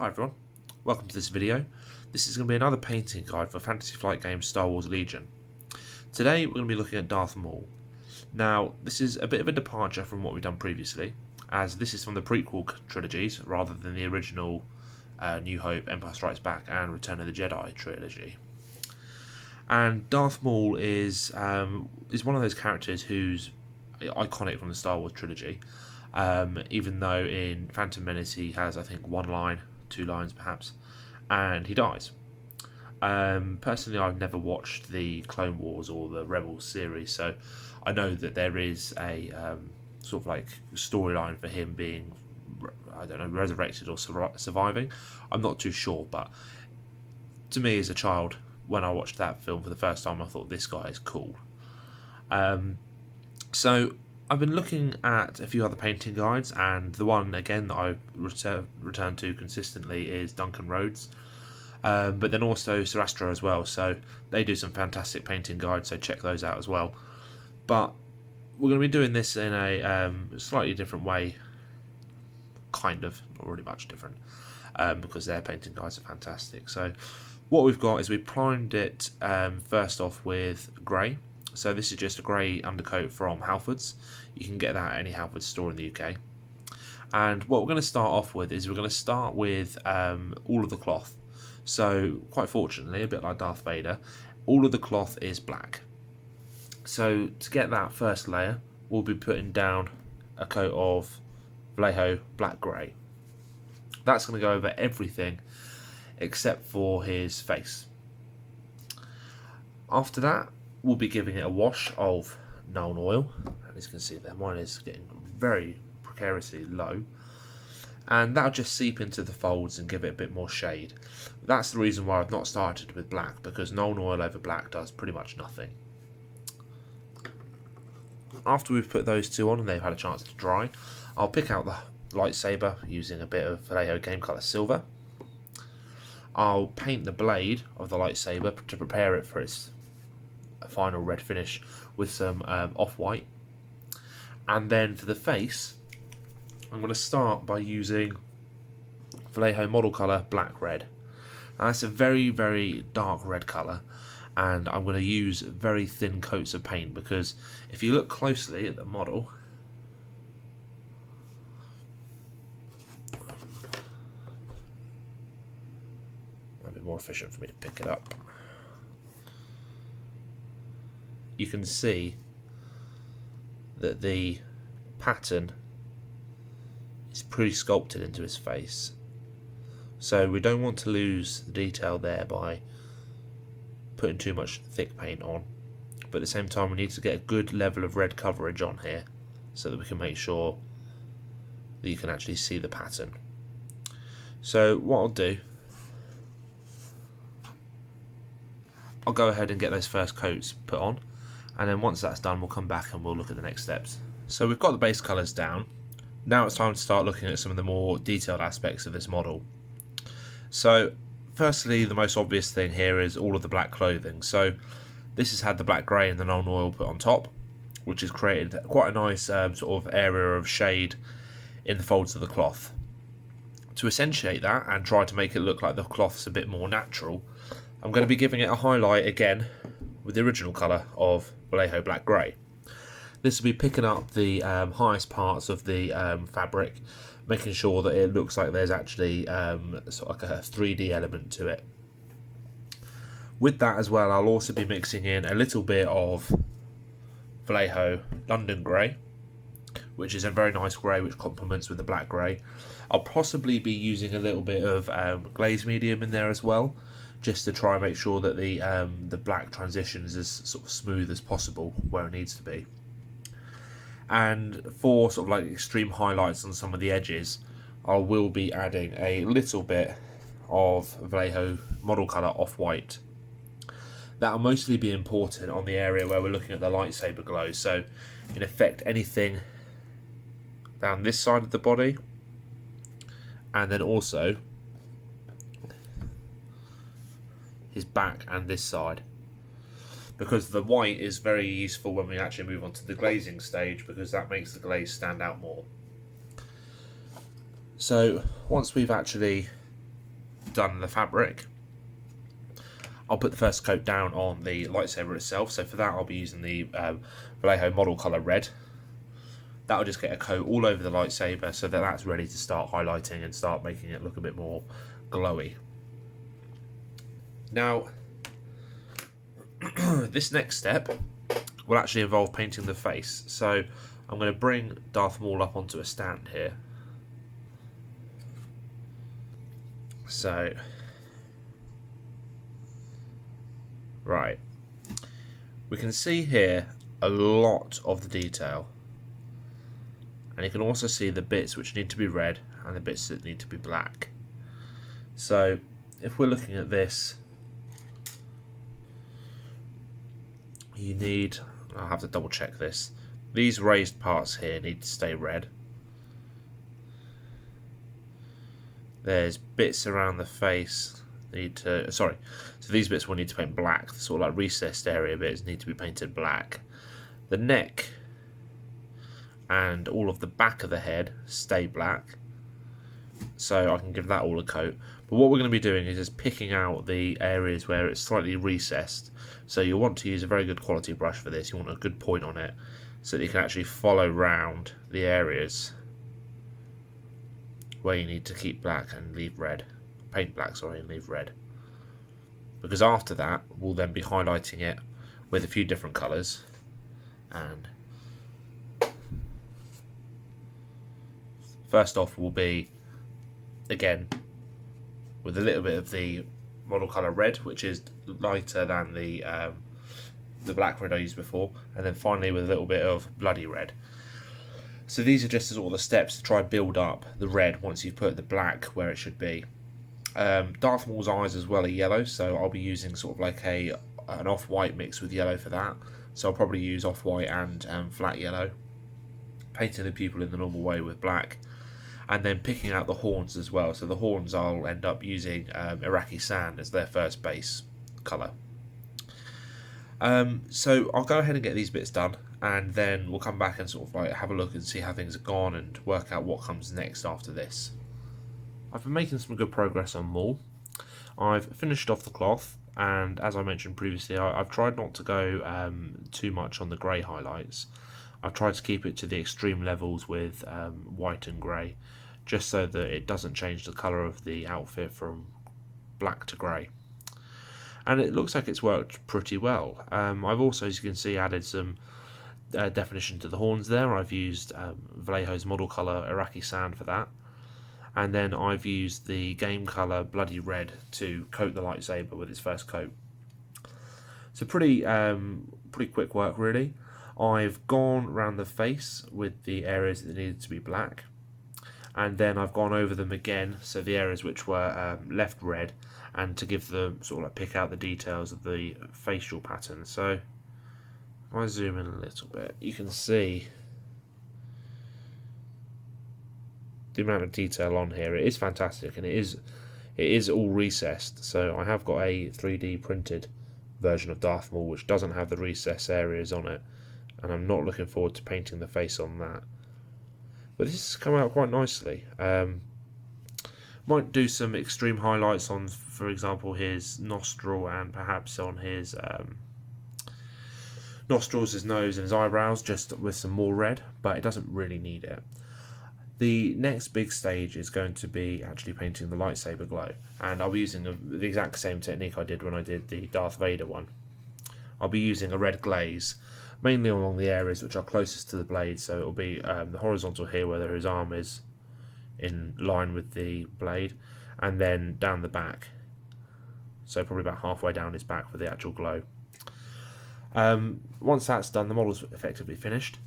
Hi everyone, welcome to this video. This is going to be another painting guide for Fantasy Flight game Star Wars Legion. Today we're going to be looking at Darth Maul. Now this is a bit of a departure from what we've done previously, as this is from the prequel trilogies rather than the original New Hope, Empire Strikes Back and Return of the Jedi trilogy. And Darth Maul is one of those characters who's iconic from the Star Wars trilogy. Even though in Phantom Menace he has, I think, one line, two lines perhaps, and he dies. Personally, I've never watched the Clone Wars or the Rebels series, so I know that there is a sort of like storyline for him being, I don't know, resurrected or surviving. I'm not too sure, but to me as a child, when I watched that film for the first time, I thought this guy is cool. So I've been looking at a few other painting guides, and the one again that I return to consistently is Duncan Rhodes, but then also Sir Astro as well. So they do some fantastic painting guides, so check those out as well. But we're going to be doing this in a slightly different way, kind of, not really much different, because their painting guides are fantastic. So what we've got is we primed it first off with grey. So this is just a grey undercoat from Halfords. You can get that at any Halfords store in the UK. And what we're going to start off with is we're going to start with all of the cloth. So quite fortunately, a bit like Darth Vader, all of the cloth is black. So to get that first layer, we'll be putting down a coat of Vallejo black grey. That's going to go over everything except for his face. After that, we'll be giving it a wash of Known oil. And as you can see there, mine is getting very precariously low. And that'll just seep into the folds and give it a bit more shade. That's the reason why I've not started with black, because Known oil over black does pretty much nothing. After we've put those two on and they've had a chance to dry, I'll pick out the lightsaber using a bit of Vallejo Game Colour Silver. I'll paint the blade of the lightsaber to prepare it for its final red finish with some off-white. And then for the face, I'm going to start by using Vallejo model colour black red. Now that's a very, very dark red colour, and I'm going to use very thin coats of paint, because if you look closely at the model, it'll be more efficient for me to pick it up. You can see that the pattern is pre-sculpted into his face, so we don't want to lose the detail there by putting too much thick paint on, but at the same time we need to get a good level of red coverage on here so that we can make sure that you can actually see the pattern. So what I'll do, I'll go ahead and get those first coats put on, and then once that's done we'll come back and we'll look at the next steps. So we've got the base colours down. Now it's time to start looking at some of the more detailed aspects of this model. So firstly, the most obvious thing here is all of the black clothing. So this has had the black grey and the Known oil put on top, which has created quite a nice sort of area of shade in the folds of the cloth. To accentuate that and try to make it look like the cloth's a bit more natural, I'm going to be giving it a highlight again with the original colour of Vallejo black grey. This will be picking up the highest parts of the fabric, making sure that it looks like there's actually sort of like a 3D element to it. With that as well, I'll also be mixing in a little bit of Vallejo London grey, which is a very nice grey which complements with the black grey. I'll possibly be using a little bit of glaze medium in there as well, just to try and make sure that the black transition is as sort of smooth as possible where it needs to be. And for sort of like extreme highlights on some of the edges, I will be adding a little bit of Vallejo model colour off-white. That'll mostly be important on the area where we're looking at the lightsaber glow. So in effect, anything down this side of the body, and then also his back and this side, because the white is very useful when we actually move on to the glazing stage, because that makes the glaze stand out more. So once we've actually done the fabric, I'll put the first coat down on the lightsaber itself. So for that I'll be using the Vallejo model colour red. That'll just get a coat all over the lightsaber so that that's ready to start highlighting and start making it look a bit more glowy. Now, this next step will actually involve painting the face. So I'm going to bring Darth Maul up onto a stand here. So, right, we can see here a lot of the detail, and you can also see the bits which need to be red and the bits that need to be black. So if we're looking at this, you need, I'll have to double check this, these raised parts here need to stay red. There's bits around the face need to, so these bits will need to paint black. The sort of like recessed area bits need to be painted black. The neck and all of the back of the head stay black, so I can give that all a coat. But what we're going to be doing is just picking out the areas where it's slightly recessed. So you want to use a very good quality brush for this. You want a good point on it so that you can actually follow round the areas where you need to keep black and leave red. Paint black, sorry, and leave red. Because after that, we'll then be highlighting it with a few different colours. And first off will be, again, with a little bit of the model colour red, which is lighter than the black red I used before, and then finally with a little bit of bloody red. So these are just sort of the steps to try and build up the red once you've put the black where it should be. Darth Maul's eyes as well are yellow, so I'll be using sort of like an off-white mix with yellow for that. So I'll probably use off-white and flat yellow, painting the pupil in the normal way with black, and then picking out the horns as well. So the horns I'll end up using Iraqi sand as their first base colour. So I'll go ahead and get these bits done, and then we'll come back and sort of like have a look and see how things have gone and work out what comes next after this. I've been making some good progress on Maul. I've finished off the cloth, and as I mentioned previously, I've tried not to go too much on the grey highlights. I've tried to keep it to the extreme levels with white and grey, just so that it doesn't change the colour of the outfit from black to grey. And it looks like it's worked pretty well. I've also, as you can see, added some definition to the horns there. I've used Vallejo's model colour Iraqi sand for that. And then I've used the game colour Bloody Red to coat the lightsaber with its first coat. So pretty quick work really. I've gone around the face with the areas that needed to be black, and then I've gone over them again, so the areas which were left red, and to give them sort of like pick out the details of the facial pattern. So if I zoom in a little bit, you can see the amount of detail on here. It is fantastic, and it is all recessed. So I have got a 3D printed version of Darth Maul which doesn't have the recess areas on it, and I'm not looking forward to painting the face on that. But this has come out quite nicely. Might do some extreme highlights on, for example, his nostril, and perhaps on his nostrils, his nose and his eyebrows, just with some more red, but it doesn't really need it. The next big stage is going to be actually painting the lightsaber glow, and I'll be using the exact same technique I did when I did the Darth Vader one. I'll be using a red glaze, mainly along the areas which are closest to the blade, so it'll be the horizontal here where his arm is in line with the blade, and then down the back, so probably about halfway down his back for the actual glow. Once that's done, the model's effectively finished,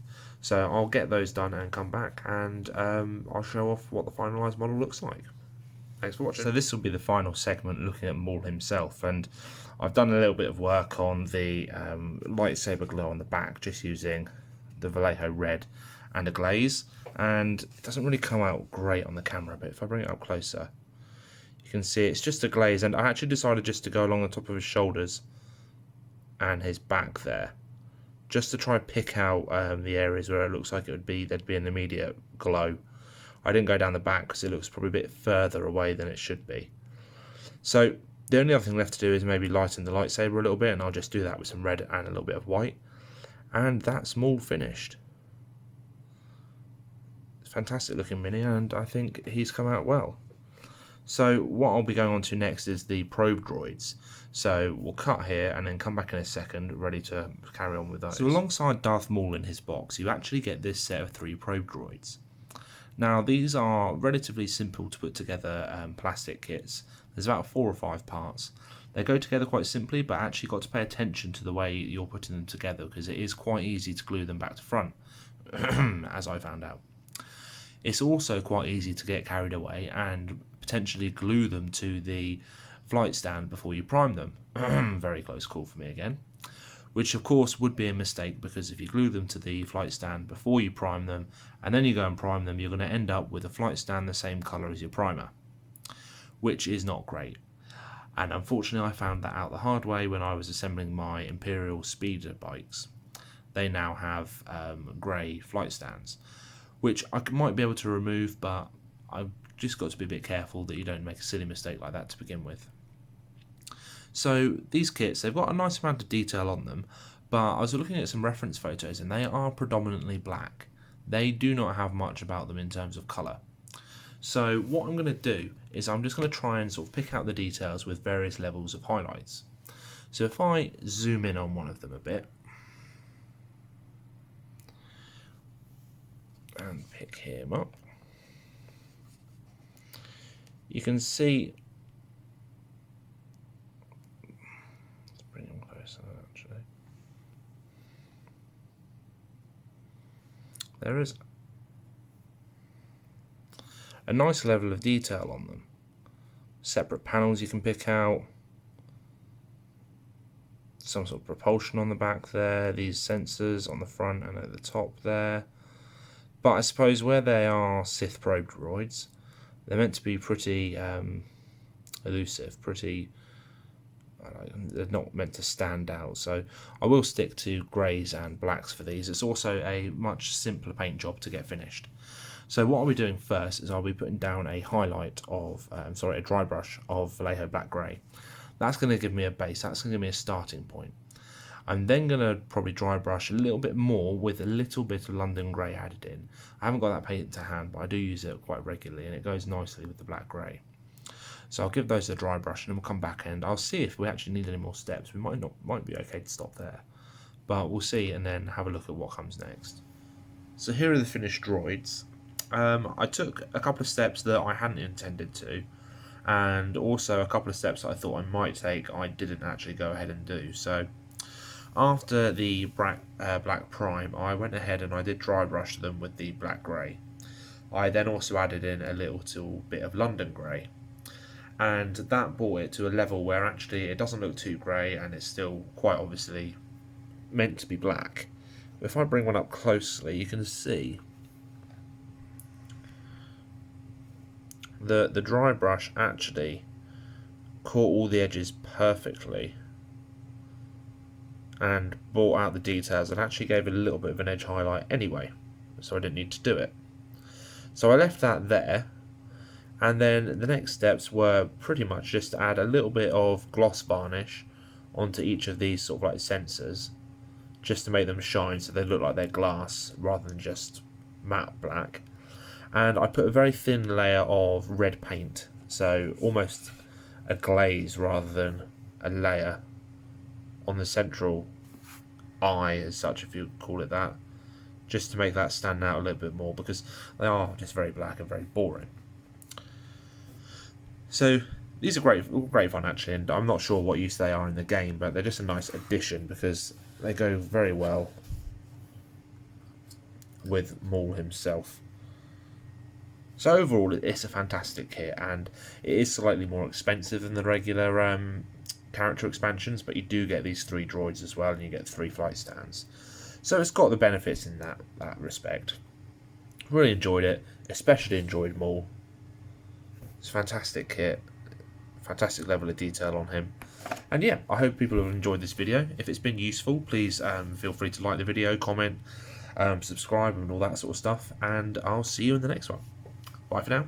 so I'll get those done and come back, and I'll show off what the finalised model looks like. Thanks for watching. So this will be the final segment looking at Maul himself, and I've done a little bit of work on the lightsaber glow on the back, just using the Vallejo red and a glaze, and it doesn't really come out great on the camera, but if I bring it up closer, you can see it's just a glaze, and I actually decided just to go along the top of his shoulders and his back there, just to try and pick out the areas where it looks like there'd be an immediate glow. I didn't go down the back because it looks probably a bit further away than it should be. So the only other thing left to do is maybe lighten the lightsaber a little bit, and I'll just do that with some red and a little bit of white. And that's Maul finished. Fantastic looking mini, and I think he's come out well. So what I'll be going on to next is the probe droids. So we'll cut here and then come back in a second, ready to carry on with those. So alongside Darth Maul in his box, you actually get this set of 3 probe droids. Now these are relatively simple to put together plastic kits. There's about 4 or 5 parts. They go together quite simply, but actually got to pay attention to the way you're putting them together, because it is quite easy to glue them back to front, as I found out. It's also quite easy to get carried away and potentially glue them to the flight stand before you prime them. Very close call for me again. Which of course would be a mistake, because if you glue them to the flight stand before you prime them and then you go and prime them, you're going to end up with a flight stand the same colour as your primer, which is not great. And unfortunately I found that out the hard way when I was assembling my Imperial speeder bikes. They now have grey flight stands, which I might be able to remove, but I've just got to be a bit careful that you don't make a silly mistake like that to begin with. So these kits, they've got a nice amount of detail on them, but I was looking at some reference photos and they are predominantly black. They do not have much about them in terms of colour. So what I'm going to do is I'm just going to try and sort of pick out the details with various levels of highlights. So if I zoom in on one of them a bit, and pick him up, you can see, let's bring him closer actually, there is a nice level of detail on them. Separate panels you can pick out, some sort of propulsion on the back there, these sensors on the front and at the top there. But I suppose where they are Sith probe droids, they're meant to be pretty elusive, they're not meant to stand out. So I will stick to greys and blacks for these. It's also a much simpler paint job to get finished. So what I'll be doing first is I'll be putting down a highlight of, a dry brush of Vallejo Black Grey. That's going to give me a base, that's going to give me a starting point. I'm then going to probably dry brush a little bit more with a little bit of London Grey added in. I haven't got that paint to hand, but I do use it quite regularly and it goes nicely with the Black Grey. So I'll give those a dry brush and then we'll come back and I'll see if we actually need any more steps. We might be okay to stop there, but we'll see and then have a look at what comes next. So here are the finished droids. I took a couple of steps that I hadn't intended to, and also a couple of steps that I thought I might take I didn't actually go ahead and do. So after the black prime, I went ahead and I did dry brush them with the Black Grey. I then also added in a little bit of London Grey, and that brought it to a level where actually it doesn't look too grey and it's still quite obviously meant to be black. If I bring one up closely, you can see the dry brush actually caught all the edges perfectly and brought out the details and actually gave it a little bit of an edge highlight anyway, so I didn't need to do it. So I left that there, and then the next steps were pretty much just to add a little bit of gloss varnish onto each of these sort of like sensors, just to make them shine so they look like they're glass rather than just matte black. And I put a very thin layer of red paint, so almost a glaze rather than a layer, on the central eye as such, if you call it that, just to make that stand out a little bit more, because they are just very black and very boring. So these are great fun actually, and I'm not sure what use they are in the game, but they're just a nice addition because they go very well with Maul himself. So overall it's a fantastic kit, and it is slightly more expensive than the regular character expansions, but you do get these 3 droids as well, and you get 3 flight stands. So it's got the benefits in that respect. Really enjoyed it, especially enjoyed Maul. It's a fantastic kit, fantastic level of detail on him. And yeah, I hope people have enjoyed this video. If it's been useful, please feel free to like the video, comment, subscribe and all that sort of stuff, and I'll see you in the next one. Bye for now.